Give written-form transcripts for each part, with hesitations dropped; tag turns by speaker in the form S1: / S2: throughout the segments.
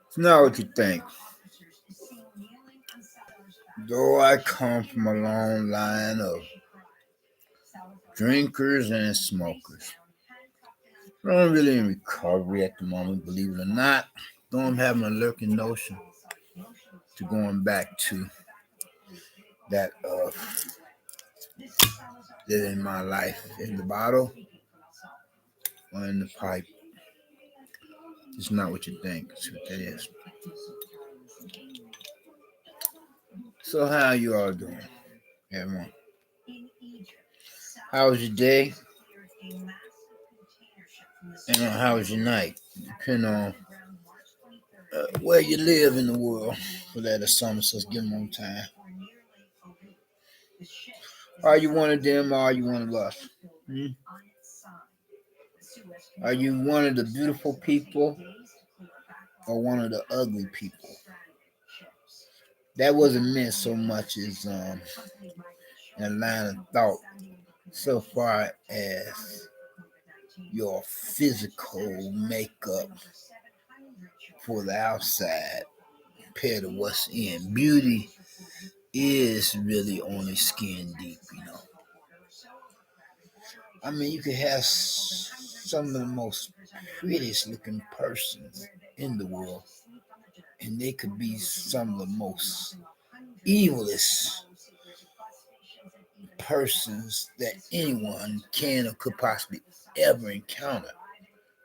S1: It's not what you think. Though I come from a long line of drinkers and smokers, I'm really in recovery at the moment, believe it or not. Though I'm having a lurking notion to going back to that living my life in the bottle or in the pipe. It's not what you think. It's what that is. So how you all doing, everyone? How was your day? And how was your night? Depending on where you live in the world. For that assumption, let's give them on time. Are you one of them or are you one of us? Are you one of the beautiful people or one of the ugly people? That wasn't meant so much as a line of thought so far as your physical makeup for the outside compared to what's in. Beauty is really only skin deep, you know. I mean, you could have some of the most prettiest looking persons in the world, and they could be some of the most evilest persons that anyone can or could possibly ever encounter,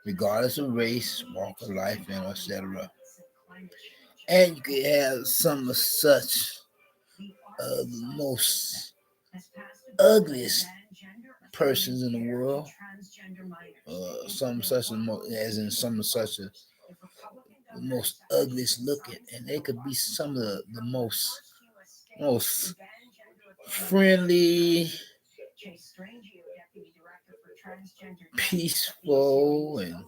S1: regardless of race, walk of life, and etc. And you could have some of such the most ugliest persons in the world, some such as in some such a the most ugliest looking, and they could be some of the most friendly, peaceful, and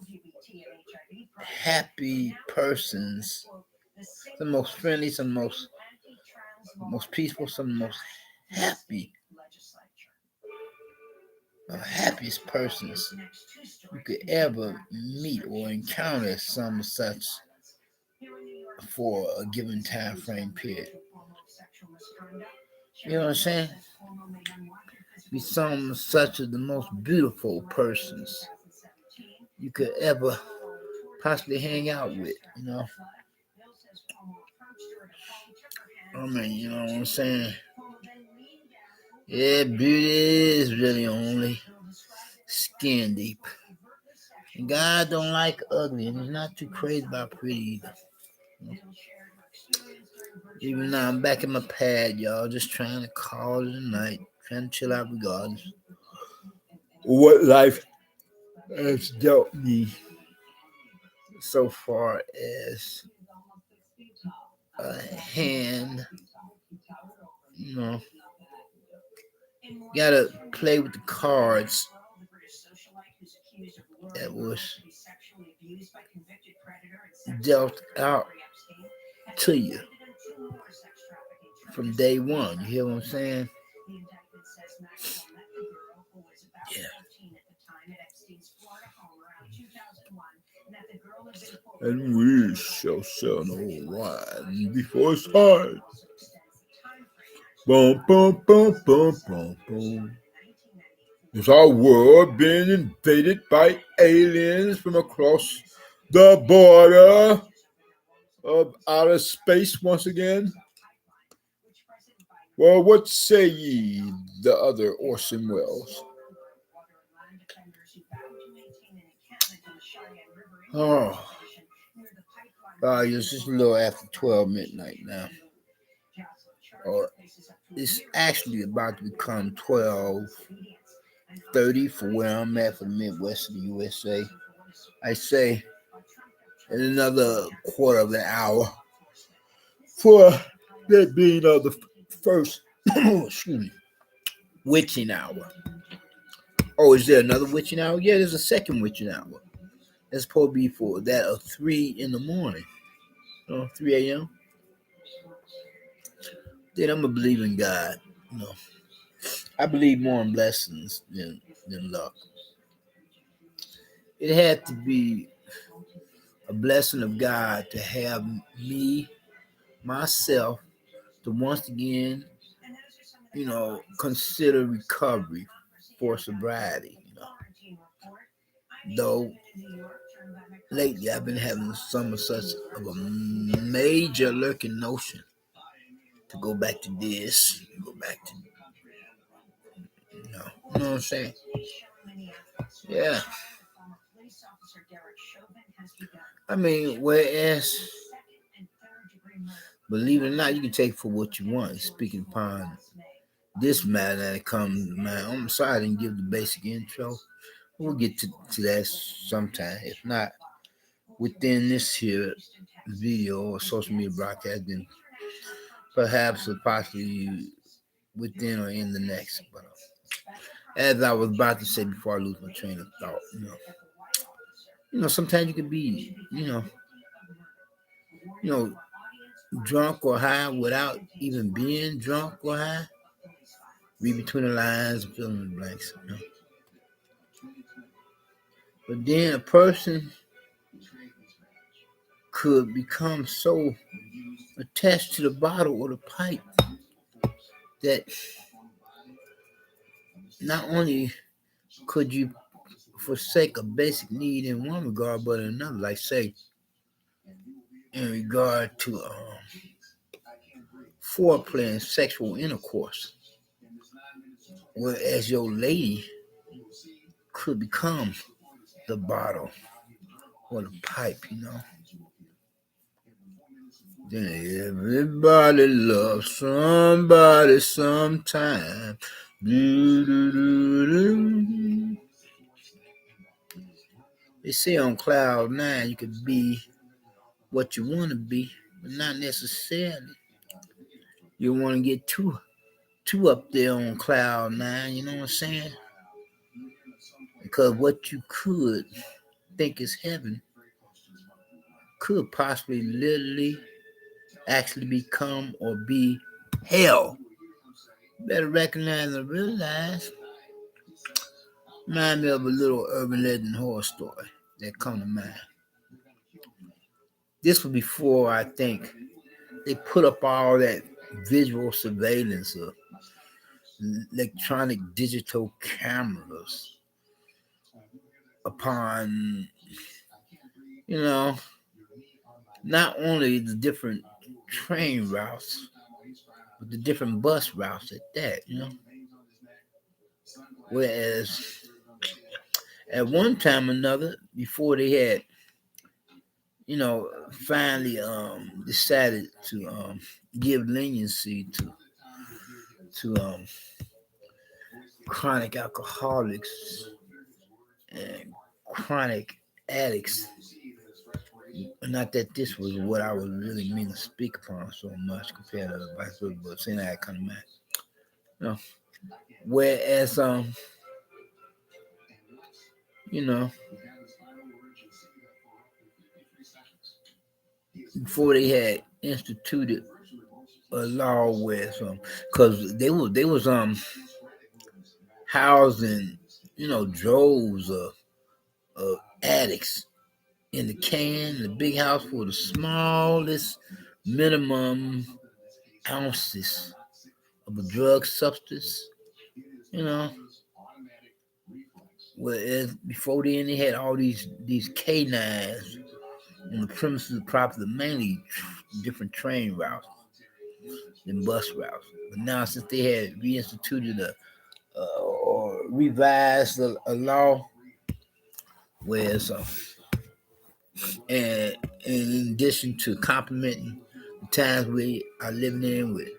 S1: happy persons. The most friendly, some most peaceful, some most happy, happiest persons you could ever meet or encounter. Some such for a given time frame period. You know what I'm saying? Be some such of the most beautiful persons you could ever possibly hang out with, you know. I mean, you know what I'm saying? Yeah, beauty is really only skin deep. And God don't like ugly, and he's not too crazy about pretty either. Even now, I'm back in my pad, y'all, just trying to call it a night, trying to chill out regardless of what life has dealt me so far as a hand, you know, gotta play with the cards that was dealt out to you from day one. You hear what I'm saying? Yeah. And we shall sell no wine before it's time. Boom, boom, boom, boom, boom, boom. Is our world being invaded by aliens from across the border of outer space once again? Well, what say ye, the other Orson Welles? Oh, it's just a little after 12 midnight now. Or it's actually about to become 12:30 for where I'm at for the Midwest of the USA. I say in another quarter of an hour for that being the first excuse me, witching hour. Oh, is there another witching hour? Yeah, there's a second witching hour. That's supposed to be for that of 3 in the morning. 3 a.m. then I'm a believer in God. You know, I believe more in blessings than luck. It had to be a blessing of God to have me, myself, to once again, consider recovery for sobriety. Though lately I've been having some of such of a major lurking notion to go back to this, go back to, you know what I'm saying? Yeah. I mean, whereas, believe it or not, you can take for what you want. Speaking upon this matter that comes, man, I'm sorry I didn't give the basic intro. We'll get to that sometime. If not, within this here video or social media broadcast, then perhaps or possibly within or in the next. But as I was about to say before I lose my train of thought, sometimes you can be, you know, drunk or high without even being drunk or high. Read between the lines and fill in the blanks. But then a person could become so attached to the bottle or the pipe that not only could you forsake a basic need in one regard, but in another, like say, in regard to foreplay and sexual intercourse, whereas your lady could become the bottle or the pipe, Then everybody loves somebody sometime. They say on cloud nine you could be what you want to be, but not necessarily. You want to get too up there on cloud nine, you know what I'm saying? Because what you could think is heaven could possibly literally actually become or be hell. Better recognize and realize. Remind me of a little urban legend horror story that come to mind. This was before, I think, they put up all that visual surveillance of electronic digital cameras upon, not only the different train routes, but the different bus routes at that, Whereas at one time or another, before they had, finally decided to give leniency to chronic alcoholics and chronic addicts. Not that this was what I was really meaning to speak upon so much compared to the vice versa, but saying that kind of man. Whereas before they had instituted a law where because they was housing droves of addicts in the big house for the smallest minimum ounces of a drug substance, whereas before then they had all these canines on the premises of the property, mainly different train routes and bus routes. But now since they had reinstituted or revised a law where and in addition to complementing the times we are living in with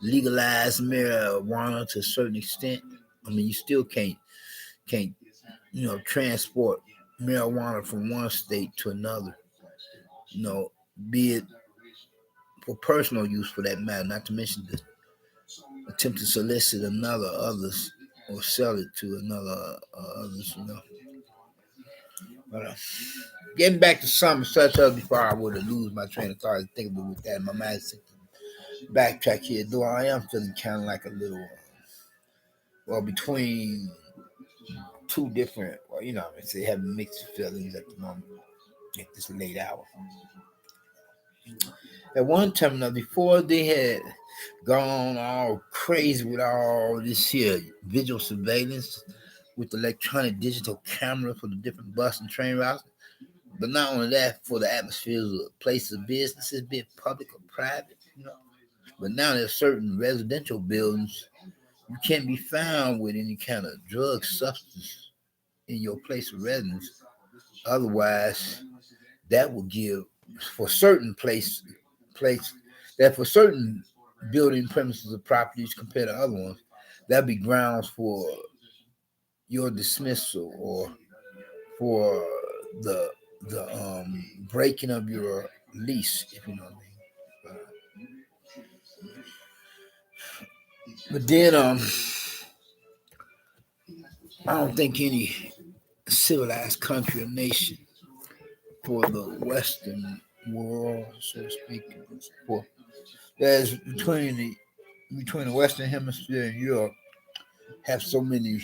S1: legalized marijuana to a certain extent, I mean you still can't transport marijuana from one state to another, be it for personal use for that matter, not to mention the attempt to solicit others or sell it to others, But getting back to some such other before I would have lose my train of thought and think of it with that in my mind. backtrack here, though I am feeling kind of like a little, well, between two different, well, I say having mixed feelings at the moment at this late hour. At one time now, before they had gone all crazy with all this here visual surveillance with electronic digital camera for the different bus and train routes. But not only that, for the atmospheres of places of businesses, be it public or private. But now there's certain residential buildings you can't be found with any kind of drug substance in your place of residence. Otherwise, that will give for certain place that for certain building premises or properties compared to other ones, that'd be grounds for your dismissal or for the breaking of your lease, if you know what I mean. But then I don't think any civilized country or nation for the Western world, so to speak, for there's between the Western Hemisphere and Europe have so many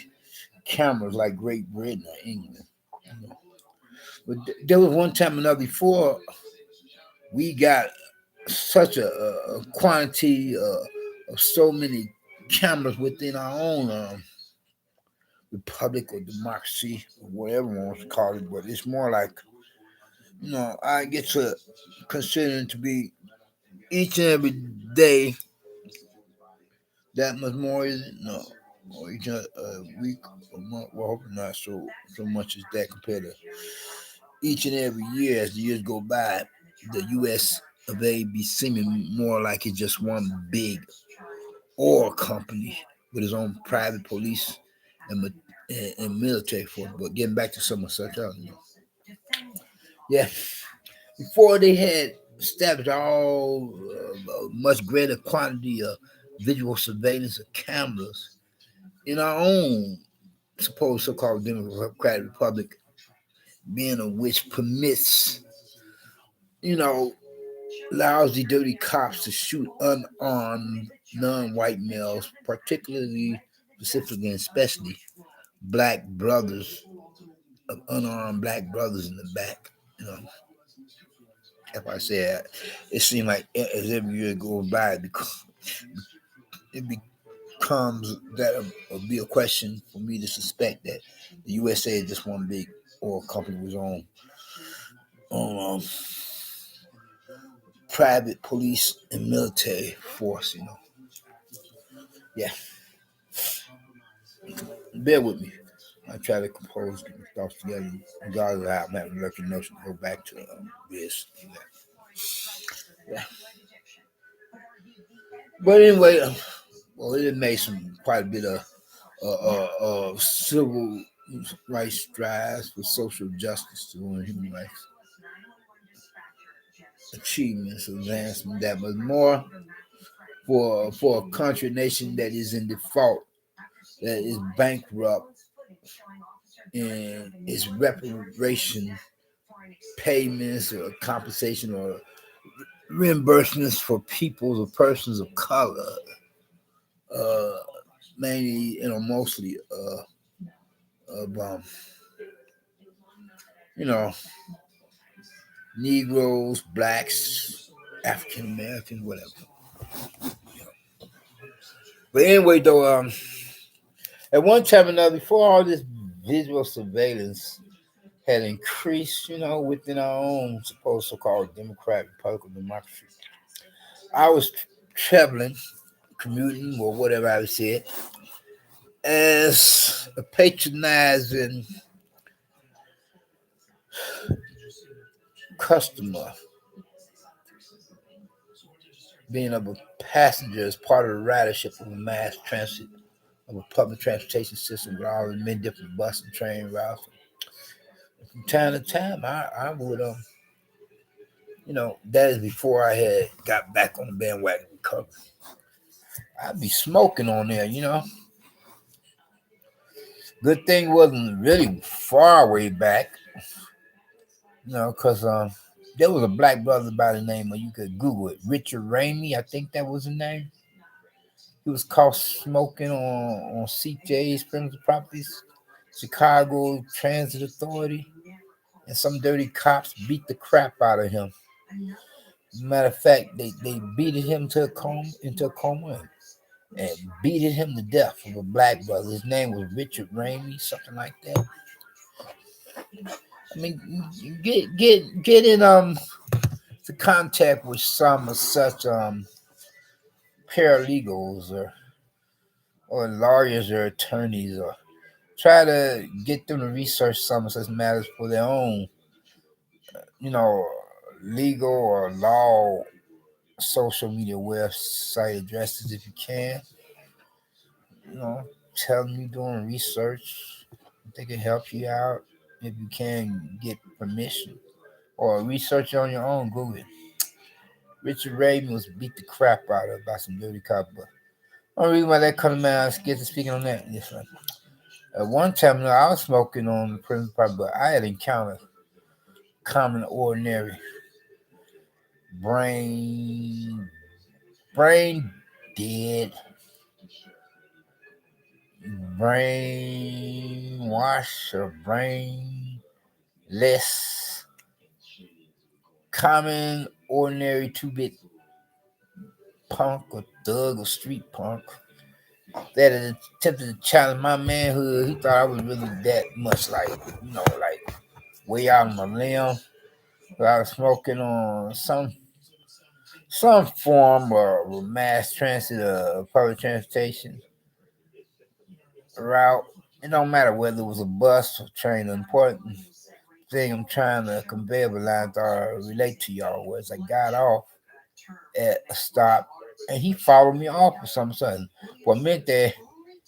S1: cameras like Great Britain or England. But there was one time or another before we got such a quantity of so many cameras within our own republic or democracy, or whatever one wants to call it. But it's more like, I get to considering to be each and every day that much more, is it? No. Or each week or month. Well, hopefully not so much as that compared to each and every year as the years go by, the U.S. of A be seeming more like it's just one big oil company with its own private police and military force. But getting back to some of such other. Yeah, before they had established all much greater quantity of visual surveillance of cameras in our own supposed so-called Democratic Republic, being of which permits, you know, lousy, dirty cops to shoot unarmed non-white males, particularly, specifically, and especially black brothers of unarmed black brothers in the back. If I say that, it seems like as every year goes by, it becomes that will be a question for me to suspect that the USA is just one big oil company with its own private police and military force. Yeah, bear with me. I try to compose get my thoughts together, regardless of how I'm having lucky notion to go back to this. Yeah. But anyway, well, it made quite a bit of civil rights strides for social justice and human rights achievements, advancement that was more for a country nation that is in default, that is bankrupt, and its reparation payments or compensation or reimbursements for people or persons of color, uh, mainly, mostly of you know, Negroes, blacks, African Americans, whatever. But anyway, though, at one time or another, before all this visual surveillance had increased, within our own supposed so-called democratic political democracy, I was traveling, commuting, or whatever I would say it, as a patronizing customer, being of a passenger as part of the ridership of a mass transit of a public transportation system with all the many different bus and train routes. From time to time, I would, that is before I had got back on the bandwagon recovery. I'd be smoking on there. Good thing wasn't really far way back, because There was a black brother by the name of, you could Google it, Richard Ramey, I think that was his name. He was caught smoking on CJ's Primitive Properties, Chicago Transit Authority, and some dirty cops beat the crap out of him. Matter of fact, they beat him to a coma, into a coma, and beat him to death of a black brother. His name was Richard Ramey, something like that. I mean, get in to contact with some of such paralegals or lawyers or attorneys, or try to get them to research some of such matters for their own, you know, legal or law social media website addresses if you can. You know, tell them you're doing research. They can help you out if you can get permission or research on your own. Google it. Richard Raven was beat the crap out of by some dirty cop. But only reason why that come to mind, I was scared to speaking on that. Yes, right. At one time, I was smoking on the prison part, but I had encountered common, ordinary brain, brain dead, brainwash or brainless, common, ordinary two-bit punk or thug or street punk that had attempted to challenge my manhood. He thought I was really that much like, like way out on my limb. But I was smoking on some form of mass transit or public transportation route. It don't matter whether it was a bus or train. The important thing I'm trying to convey over lines or relate to y'all was I got off at a stop and he followed me off for some sudden. For a minute there,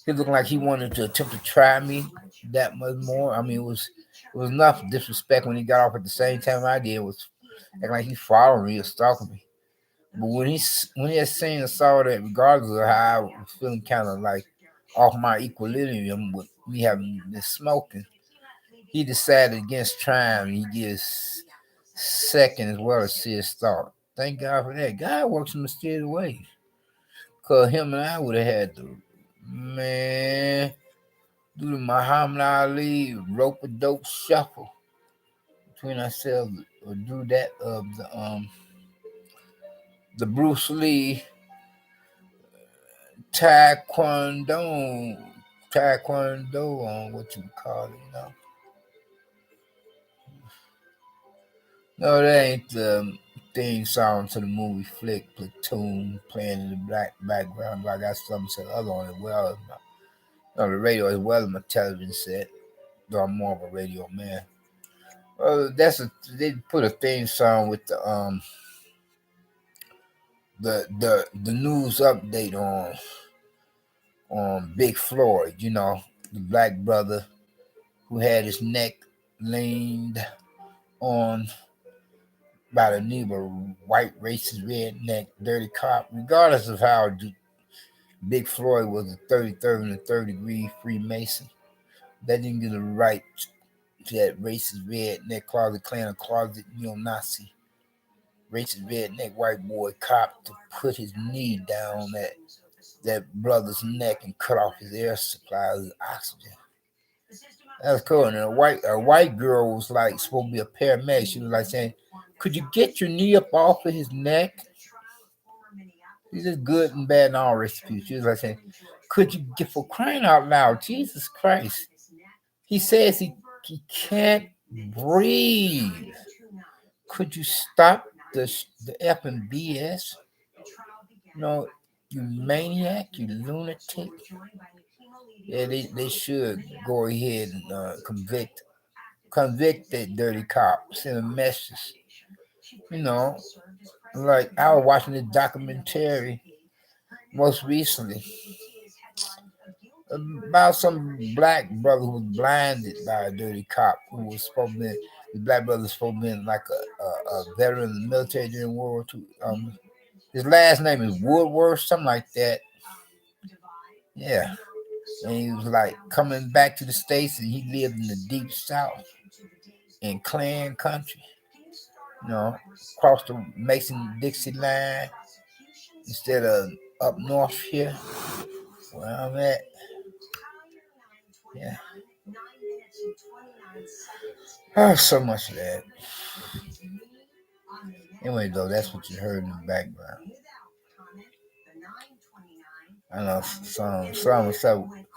S1: he looked like he wanted to attempt to try me that much more. I mean, it was enough disrespect when he got off at the same time I did. It was acting like he followed me or stalking me. But when he had seen and saw that, regardless of how I was feeling, kind of like off my equilibrium with me having been smoking, he decided against trying. He gives second as well as serious thought. Thank God for that. God works in mysterious ways. Cause him and I would have had to, man, do the Muhammad Ali rope a dope shuffle between ourselves, or do that of the Bruce Lee taekwondo, on what you call it, No, that ain't the theme song to the movie flick Platoon playing in the black background. But I got something to the other on as well as the radio as well as my television set. Though I'm more of a radio man. Well, they put a theme song with the news update on Big Floyd. The black brother who had his neck leaned on by the knee of a white racist redneck dirty cop. Regardless of how Big Floyd was a 33rd and a third degree Freemason, that didn't give the right to that racist redneck closet Klan or closet neo-Nazi racist redneck white boy cop to put his knee down that brother's neck and cut off his air supply of oxygen. That's cool. And a white girl was like supposed to be a paramedic. She was like saying, "Could you get your knee up off of his neck?" This is good and bad and all recipes. She was like saying, "Could you get, for crying out loud, Jesus Christ? He says he can't breathe. Could you stop the F and BS? No, you maniac, you lunatic." Yeah, they should go ahead and convict that dirty cop. Send a message. You know, like I was watching this documentary most recently about some black brother who was blinded by a dirty cop who was supposed to be, the black brother was supposed to be like a veteran in the military during World War II. His last name is Woodworth, something like that. Yeah. And he was like coming back to the States, and he lived in the deep South in Klan country. you know, across the Mason-Dixie line instead of up north here where I'm at. Yeah. Oh, so much of that. Anyway, though, that's what you heard in the background. I know some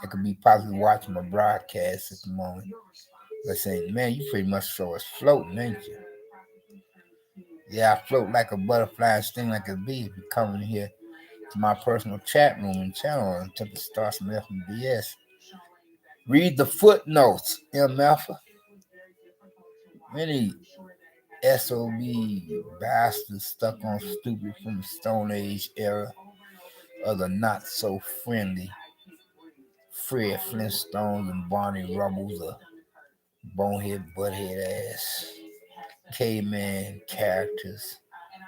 S1: I could be possibly watching my broadcast at the moment. But saying, man, you pretty much saw us floating, ain't you? Yeah, I float like a butterfly and sting like a bee. If you come in here to my personal chat room and channel and attempt to start some FBS. Read the footnotes, MF. Many SOB bastards stuck on stupid from the Stone Age era of the not so friendly Fred Flintstones and Barney Rubbles, a bonehead, butthead ass caveman characters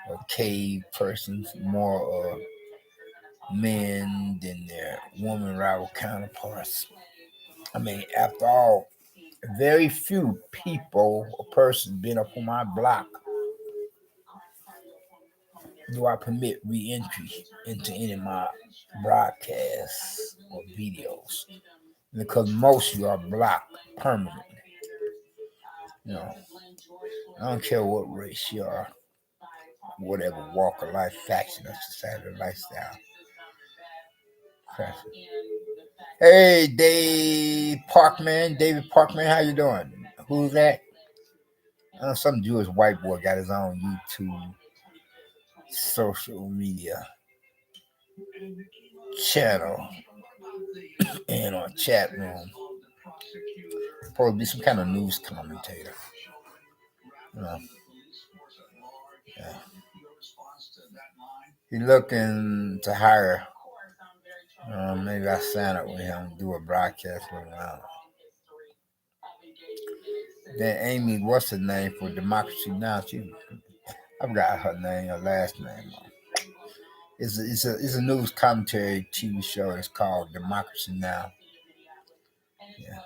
S1: or cave persons, more men than their woman rival counterparts. I mean, after all, very few people or persons been up on my block do I permit re-entry into any of my broadcasts or videos, because most of you are blocked permanently. You know, I don't care what race you are, whatever walk of life, faction, or society, lifestyle. Hey, David Parkman, how you doing? Who's that? Some Jewish white boy got his own YouTube social media channel and on chat room. Probably be some kind of news commentator. You know. Yeah. He's looking to hire. Maybe I sign up with him and do a broadcast with him. Then Amy, what's her name for Democracy Now? I forgot her name, her last name. It's a news commentary TV show. It's called Democracy Now. Yeah.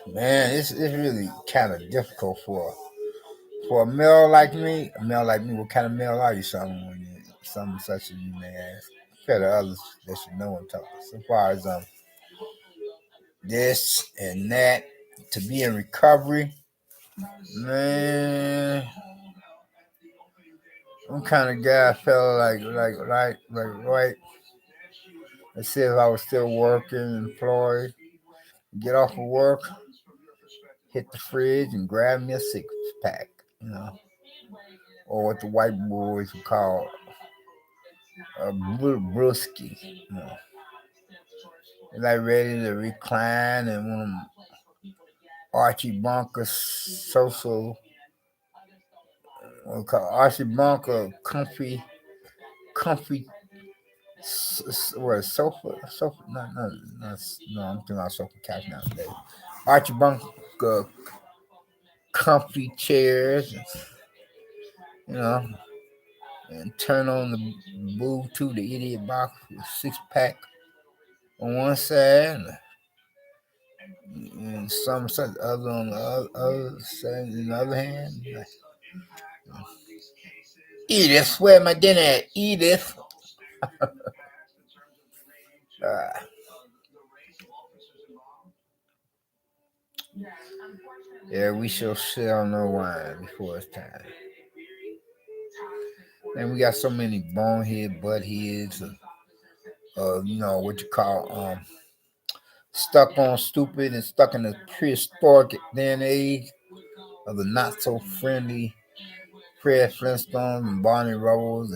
S1: Man, it's really kind of difficult for a male like me. What kind of male are you? Something such as you may ask. Compared to others that you know and talk. So far as this and that, to be in recovery, man, I'm kind of guy I felt like right. Let's see if I was still working, employed, get off of work, hit the fridge and grab me a 6-pack, you know, or what the white boys would call a brewski, you know. Like ready to recline and one of them Archie Bunker social, what we call Archie Bunker comfy, what sofa, no, I'm thinking about sofa couch nowadays. Archie Bunker comfy chairs, you know, and turn on the Bluetooth, the idiot box with 6-pack on one side, and some such other on the other side. On the other hand, Edith, where my dinner at? Edith. Yeah, we shall sell no wine before it's time. And we got so many bonehead, buttheads, you know, what you call stuck on stupid and stuck in the prehistoric day and age of the not so friendly Fred Flintstones and Barney Rubbles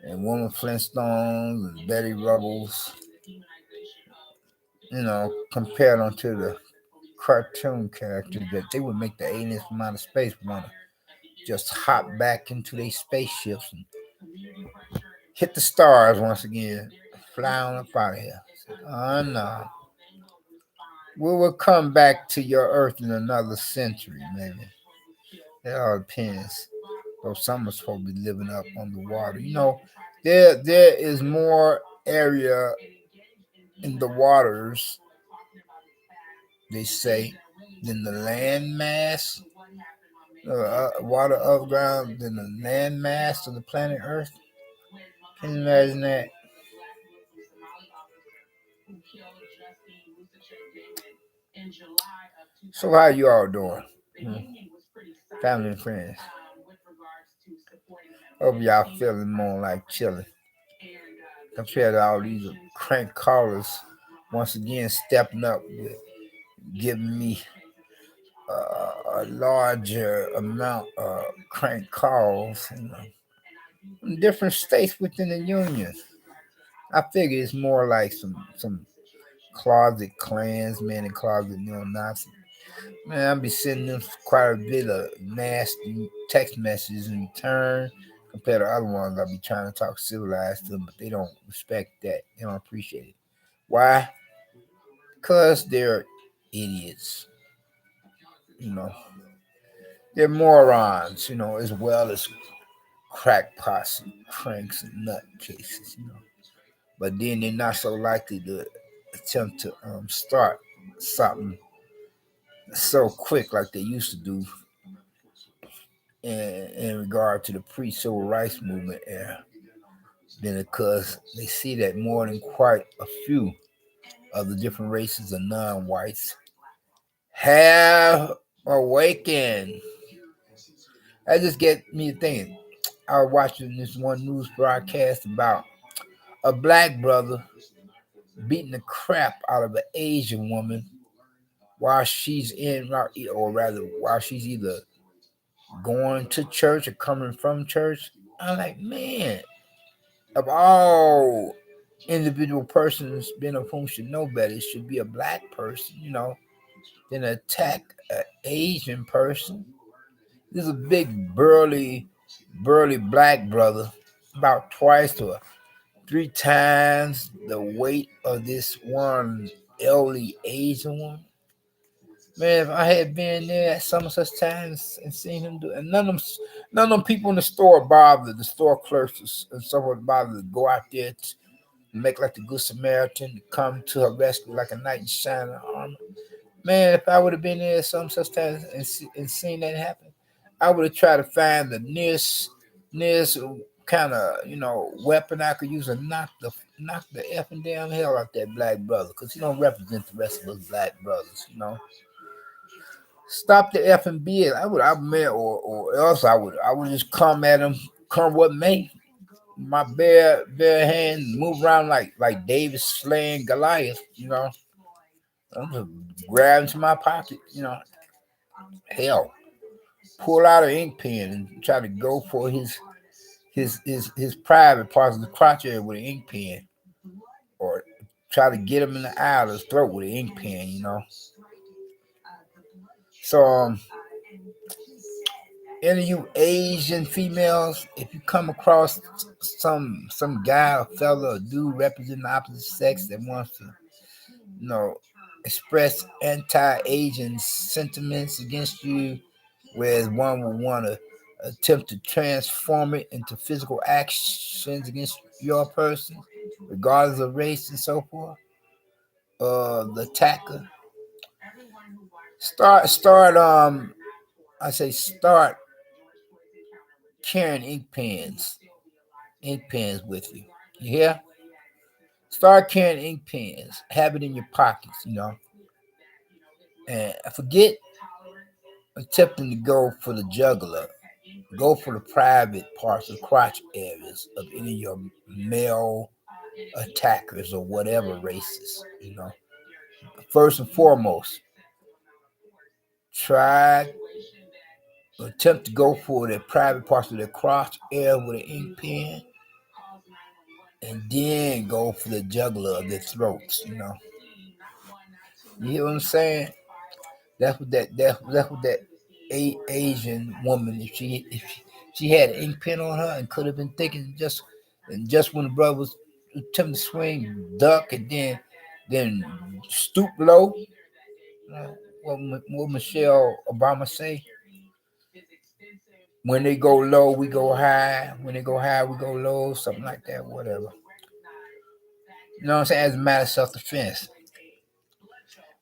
S1: and Woman Flintstones and Betty Rubbles, you know, compared onto the cartoon characters that they would make the aliens from outer space want to just hop back into their spaceships and hit the stars once again, fly on up out of here. Oh no. We will come back to your Earth in another century, maybe. It all depends. Though some are supposed to be living up underwater. You know, there is more area in the waters, they say, than the land mass. water above ground than the land mass of the planet Earth. Can you imagine that? So how you all doing? Family and friends. Hope y'all feeling more like chilling. Compared to all these crank callers, once again stepping up, giving me a larger amount of crank calls in different states within the union. I figure it's more like some closet Klansmen and closet neo-Nazis. Man, I'll be sending them quite a bit of nasty text messages in return compared to other ones. I'll be trying to talk civilized to them, but they don't respect that. They don't appreciate it. Why? Because they're idiots. They're morons, as well as crackpots and cranks and nutcases. But then they're not so likely to attempt to start something so quick like they used to do in regard to the pre-civil rights movement era. Then because they see that more than quite a few of the different races of non-whites have awakened. That just get me thinking. I was watching this one news broadcast about a black brother beating the crap out of an Asian woman while she's or rather, while she's either going to church or coming from church. I'm like, man, of all individual persons being of whom should know better, it should be a black person, than attack an Asian person. This is a big, burly black brother, about twice or three times the weight of this one elderly Asian woman. Man, if I had been there at some such times and seen him do, and none of them people in the store bothered, the store clerks and so forth bothered to go out there to make like the good Samaritan, to come to her rescue like a knight in shining armor. Man, if I would have been there at some such times and seen that happen, I would have tried to find the nearest kind of weapon I could use and knock the effing damn hell out that black brother, because he don't represent the rest of us black brothers. Stop the effing bid. Or else I would just come at him, come what may. My bare hand, move around like David slaying Goliath. I'm just grab into my pocket. Hell, pull out an ink pen and try to go for his private parts of the crotch area with an ink pen, or try to get him in the eye of his throat with an ink pen. So any of you Asian females, if you come across some guy or fella or dude representing the opposite sex that wants to, express anti-Asian sentiments against you, whereas one would want to attempt to transform it into physical actions against your person, regardless of race and so forth, the attacker. Start carrying ink pens with you. You hear? Start carrying ink pens. Have it in your pockets, And forget attempting to go for the jugular. Go for the private parts, the crotch areas of any of your male attackers or whatever races. First and foremost, try attempt to go for the private parts of the crotch area with an ink pen, and then go for the jugular of their throats. You hear what I'm saying? That's what that Asian woman, if she had an ink pen on her and could have been thinking just when the brother was attempting to swing, duck, and then stoop low. What Michelle Obama say? When they go low, we go high. When they go high, we go low. Something like that. Whatever. You know what I'm saying? As a matter of self-defense.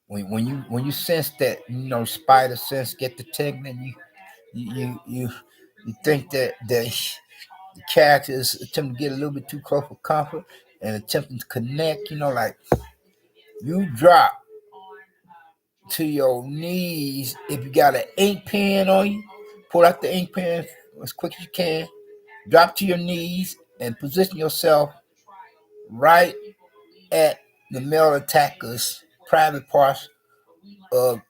S1: When you sense that, spider sense get the tingling, you think that the characters attempt to get a little bit too close for comfort and attempting to connect. Like you drop to your knees if you got an ink pen on you. Pull out the ink pen as quick as you can. Drop to your knees and position yourself right at the male attacker's private parts of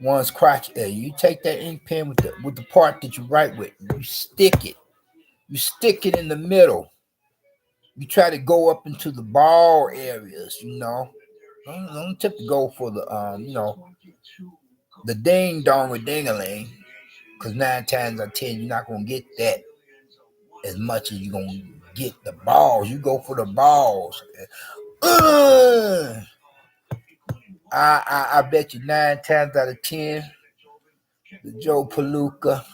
S1: one's crotch area. You take that ink pen with the part that you write with. You stick it. You stick it in the middle. You try to go up into the ball areas. Don't attempt to go for the ding dong or ding-a-ling, because 9 times out of 10 you're not gonna get that as much as you're gonna get the balls. You go for the balls. I bet you 9 times out of 10 the Joe Palooka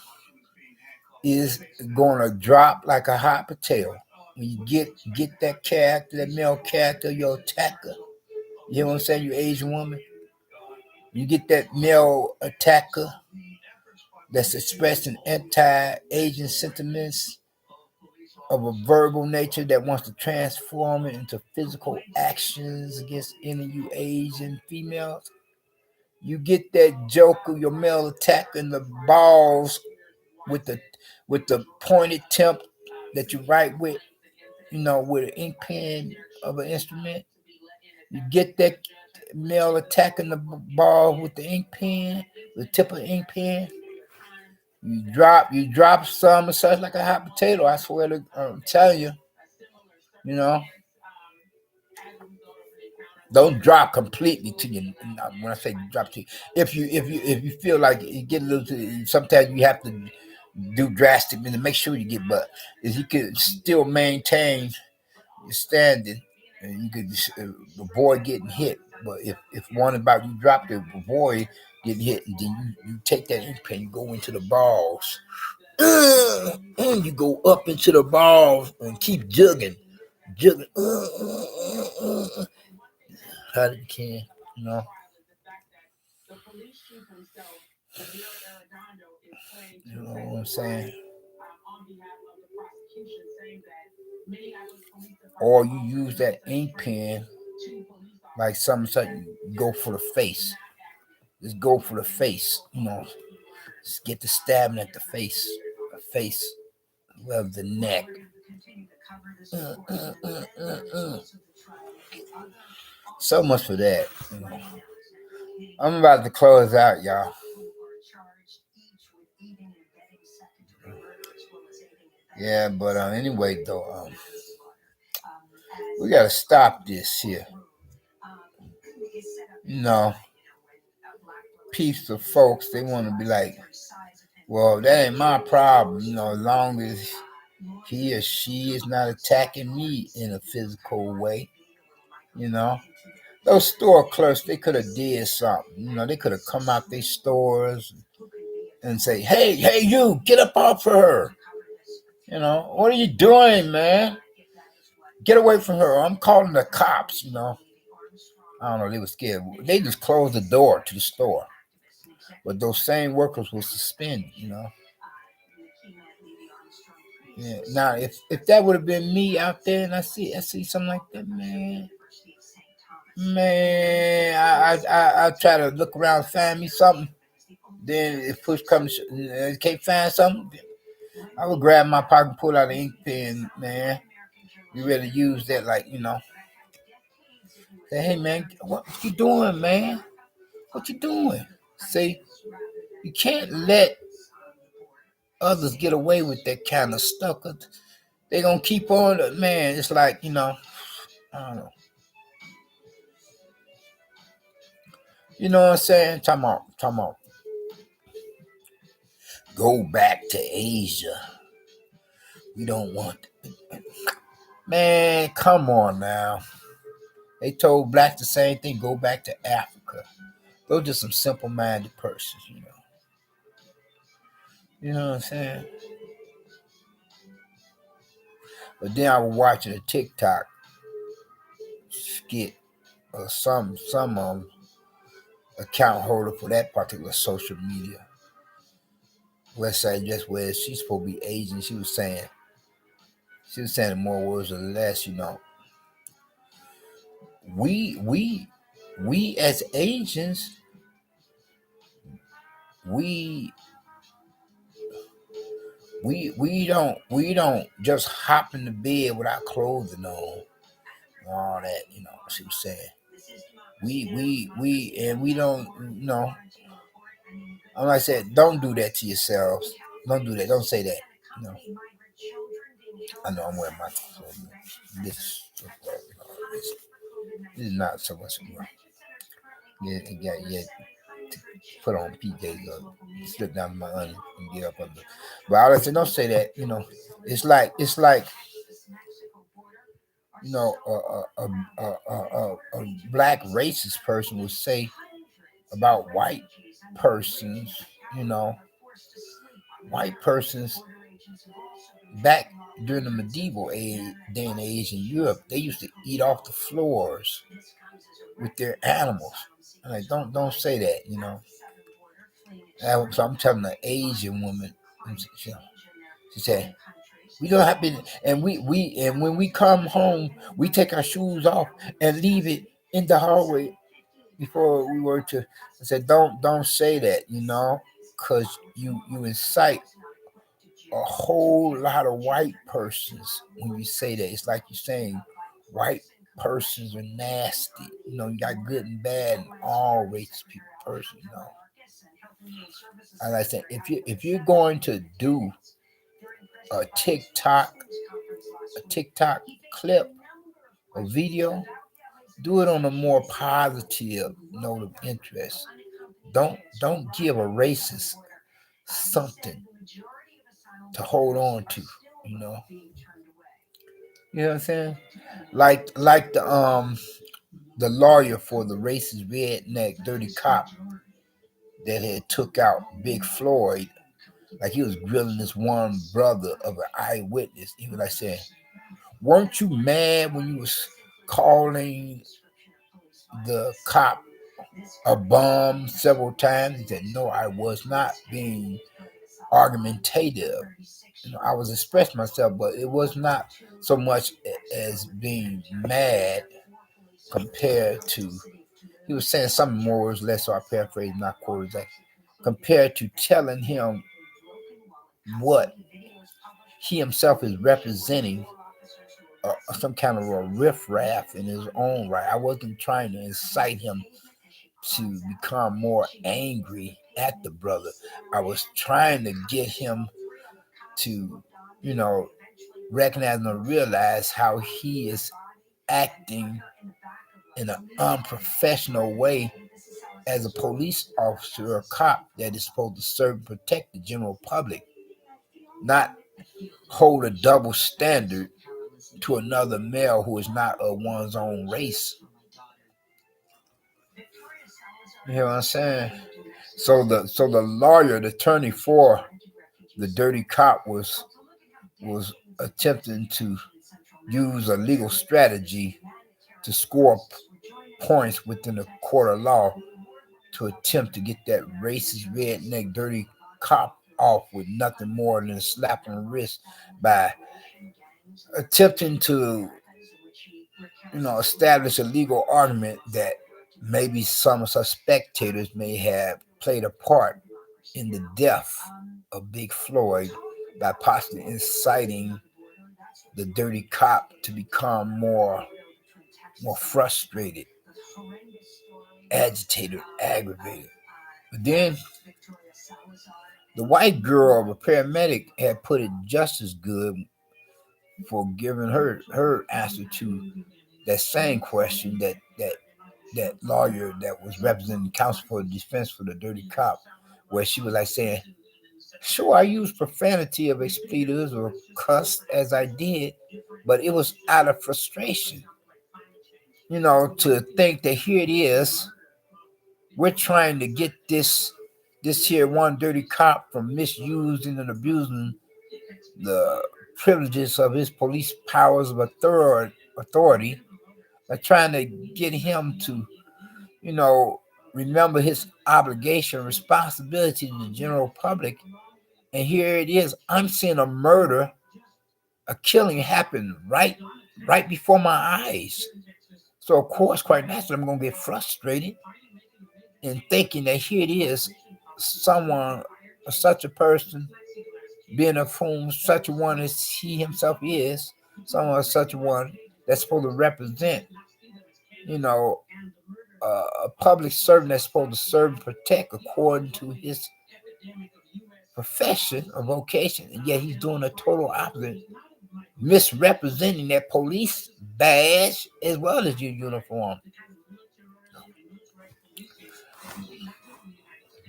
S1: is gonna drop like a hot potato. When you get that character, that male character, your attacker. You hear what I'm saying, you Asian woman? You get that male attacker that's expressing anti-Asian sentiments of a verbal nature that wants to transform it into physical actions against any of you Asian females. You get that joker, your male attacker in the balls with the pointed tip that you write with, with an ink pen of an instrument. You get that male attacking the ball with the ink pen, the tip of the ink pen. You drop some and such like a hot potato. I swear to I'm telling you, don't drop completely to you. When I say drop to you, if you feel like you get a little, sometimes you have to do drastic to make sure you get. But if you can still maintain your standing, and you could avoid getting hit. But if one about you drop to avoid getting hit, and then you take that ink pen, you go into the balls. And you go up into the balls and keep jugging. How you can, You know what I'm saying? Or you use that ink pen like something such. Go for the face. Just go for the face. Just get the stabbing at the face. The face. Well, the neck. So much for that. I'm about to close out, y'all. Yeah, but anyway, though, we gotta stop this here. Peace of folks, they want to be like, well, that ain't my problem, as long as he or she is not attacking me in a physical way. Those store clerks, they could have did something. They could have come out their stores and say, hey, you, get up off of her. What are you doing, man? Get away from her. I'm calling the cops, I don't know, they were scared. They just closed the door to the store. But those same workers were suspended, Yeah. Now, if that would have been me out there and I see something like that, man, I try to look around and find me something. Then if push comes, can't find something, I would grab my pocket and pull out an ink pen, man. You really use that, like, say, hey, man, what you doing, man? What you doing? See, you can't let others get away with that kind of stuff. They're going to keep on, man. It's like, I don't know. You know what I'm saying? Talking about. Go back to Asia. We don't want. Man, come on now. They told blacks the same thing. Go back to Africa. Those are just some simple-minded persons, You know what I'm saying? But then I was watching a TikTok skit or some account holder for that particular social media. West Side just where she's supposed to be Asian. She was saying more words or less. We we we as Asians, we we don't just hop in the bed without clothing on and all that. She was saying we don't. Like I said, don't do that to yourselves. Don't do that. Don't say that. You know, I know I'm wearing my this is not so much. Yeah, put on PJs or slip down my onion and get up under. But I said, don't say that. It's like a black racist person would say about white persons. You know, white persons back during the medieval day and age in Europe, they used to eat off the floors with their animals. And like, don't say that. So I'm telling the Asian woman, she said, we don't have to, and and when we come home, we take our shoes off and leave it in the hallway before we were to. I said, don't say that, because you incite a whole lot of white persons when you say that. It's like you're saying white persons are nasty. You got good and bad and all races people person. And I said, if you're going to do a TikTok clip or video, do it on a more positive note of interest. Don't give a racist something to hold on to. You know. You know what I'm saying? Like the lawyer for the racist redneck dirty cop that had took out Big Floyd, like he was grilling this one brother of an eyewitness. He was like saying, weren't you mad when you was calling the cop a bum several times? He said, no, I was not being argumentative. I was expressing myself, but it was not so much as being mad compared to, he was saying something more or less, so I paraphrase, not quote exactly, compared to telling him what he himself is representing, some kind of a riffraff in his own right. I wasn't trying to incite him to become more angry at the brother. I was trying to get him to, recognize and realize how he is acting in an unprofessional way as a police officer or cop that is supposed to serve and protect the general public, not hold a double standard to another male who is not of one's own race. You know what I'm saying? So the lawyer, the attorney for the dirty cop was attempting to use a legal strategy to score points within the court of law to attempt to get that racist redneck dirty cop off with nothing more than a slap on the wrist by attempting to establish a legal argument that maybe some of us spectators may have played a part in the death of Big Floyd by possibly inciting the dirty cop to become more frustrated, agitated, aggravated. But then the white girl, the paramedic, had put it just as good for giving her answer to that same question that lawyer that was representing counsel for the defense for the dirty cop, where she was like saying, sure, I used profanity of expletives or cussed as I did, but it was out of frustration. To think that here it is, we're trying to get this here one dirty cop from misusing and abusing the privileges of his police powers of authority. They're trying to get him to, remember his obligation, responsibility to the general public, And here it is. I'm seeing a murder, a killing happen right before my eyes. So of course, quite naturally, I'm gonna get frustrated and thinking that here it is, someone, such a person, being of whom such a one as he himself is, someone such a one that's supposed to represent, you know, a public servant that's supposed to serve and protect according to his profession or vocation, and yet he's doing a total opposite, misrepresenting that police badge as well as your uniform.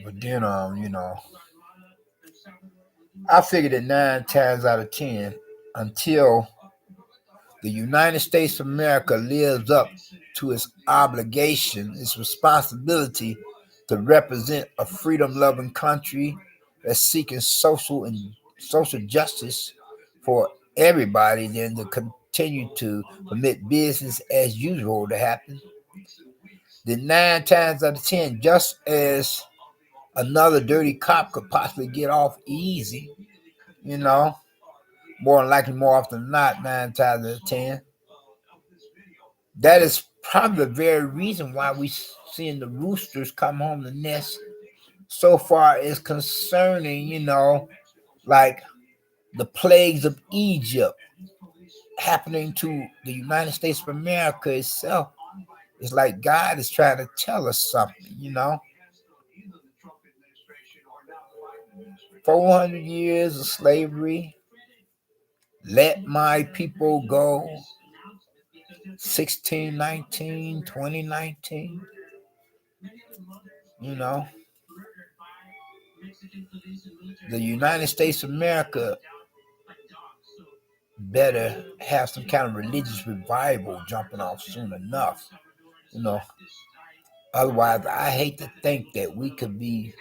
S1: But then, I figured that 9 times out of 10, until the United States of America lives up to its obligation, its responsibility to represent a freedom-loving country that's seeking social justice for everybody, then to continue to permit business as usual to happen. Then 9 times out of 10, just as another dirty cop could possibly get off easy, you know, more than likely, more often than not, 9 times out of 10. That is probably the very reason why we seeing the roosters come home to nest so far is concerning, like the plagues of Egypt happening to the United States of America itself. It's like God is trying to tell us something. 400 years of slavery, let my people go, 1619, 2019, the United States of America better have some kind of religious revival jumping off soon enough. Otherwise, I hate to think that we could be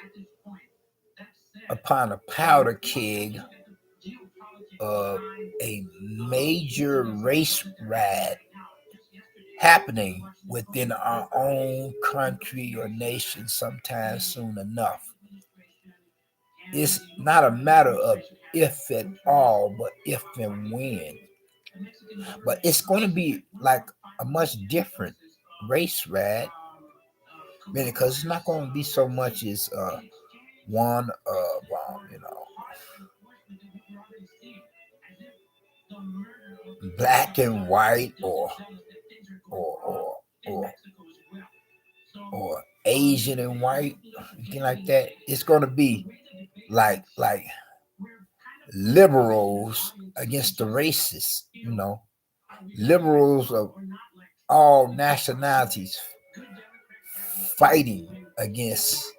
S1: upon a powder keg of a major race riot happening within our own country or nation sometime soon enough. It's not a matter of if at all, but if and when. But it's going to be like a much different race riot, because it's not going to be so much as one of black and white or or or or Asian and white, anything like that. It's going to be like liberals against the racists. Liberals of all nationalities fighting against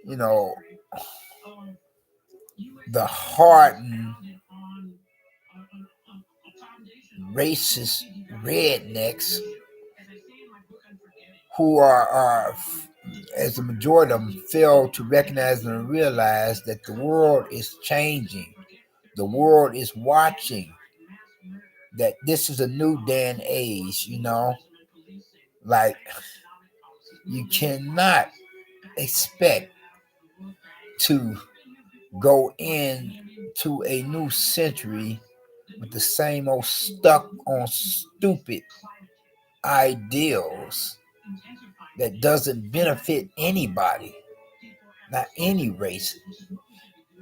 S1: the hardened racist rednecks who are, as the majority of them, fail to recognize and realize that the world is changing. The world is watching, that this is a new day and age, like you cannot expect to go into a new century with the same old stuck on stupid ideals that doesn't benefit anybody, not any race,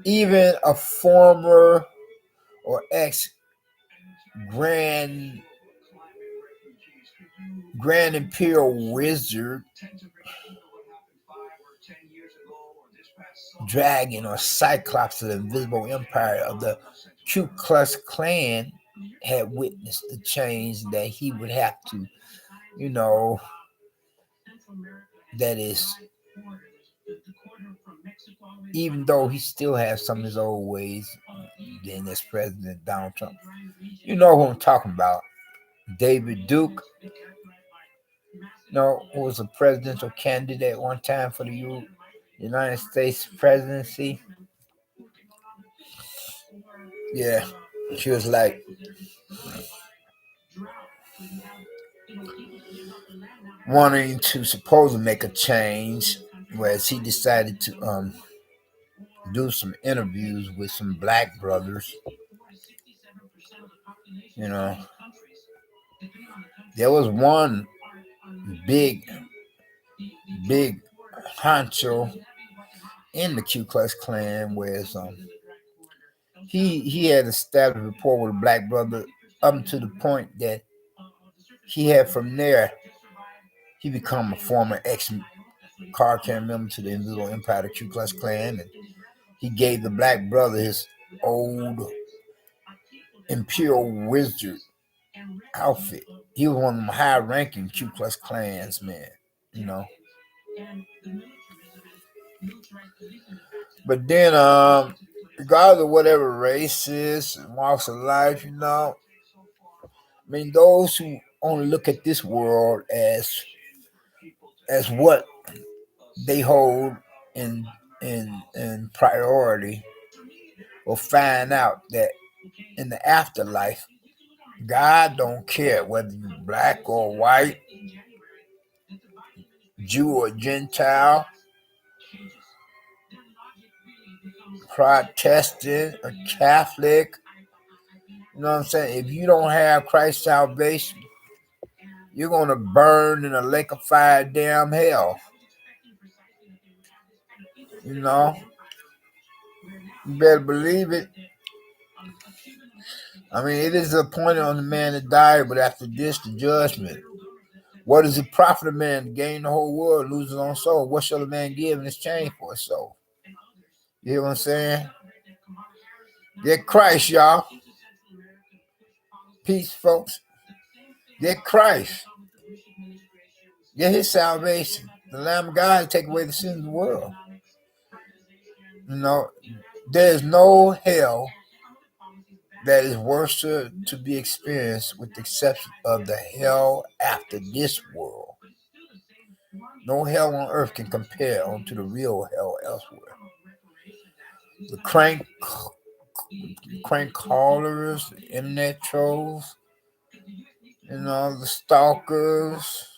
S1: even a former or ex grand imperial wizard, dragon, or cyclops of the invisible empire of the Ku Klux Klan had witnessed the change that he would have to, that is, even though he still has some of his old ways, then as President Donald Trump. You know who I'm talking about. David Duke, who was a presidential candidate at one time for the United States presidency. Yeah, she was like wanting to supposedly make a change, whereas he decided to do some interviews with some black brothers. You know, there was one big, big honcho in the Ku Klux Klan where he had established rapport with a black brother up to the point that he had from there he become a former ex-card carrying member to the Invisible Empire, the Ku Klux Klan, and he gave the black brother his old Imperial Wizard outfit. He was one of them high-ranking Ku Klux Klansmen, you know. But then, regardless of whatever race is and walks of life, you know, I mean, those who only look at this world as what they hold in priority will find out that in the afterlife, God don't care whether you're black or white, Jew or Gentile, Protestant or Catholic. You know what I'm saying? If you don't have Christ's salvation, you're going to burn in a lake of fire, damn hell. You know? You better believe it. I mean, it is appointed on the man to die, but after this, the judgment. What does it profit a man to gain the whole world, lose his own soul? What shall a man give in exchange for his soul? You hear what I'm saying? Get Christ, y'all. Peace, folks. Get Christ. Get his salvation. The Lamb of God to take away the sins of the world. You know, there's no hell that is worse to be experienced with the exception of the hell after this world. No hell on earth can compare to the real hell elsewhere. The crank callers, the internet trolls, you know, the stalkers,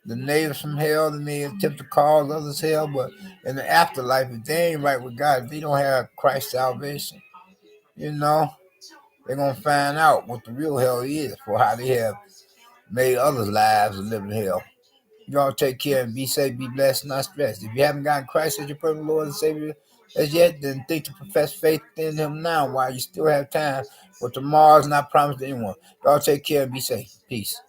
S1: the natives from hell that may attempt to cause others hell, but in the afterlife, if they ain't right with God, if they don't have Christ's salvation, you know, they're going to find out what the real hell is for how they have made others' lives a living hell. Y'all take care and be safe, be blessed, not stressed. If you haven't gotten Christ as your personal Lord and Savior as yet, then think to profess faith in him now while you still have time, for tomorrow is not promised to anyone. Y'all take care and be safe. Peace.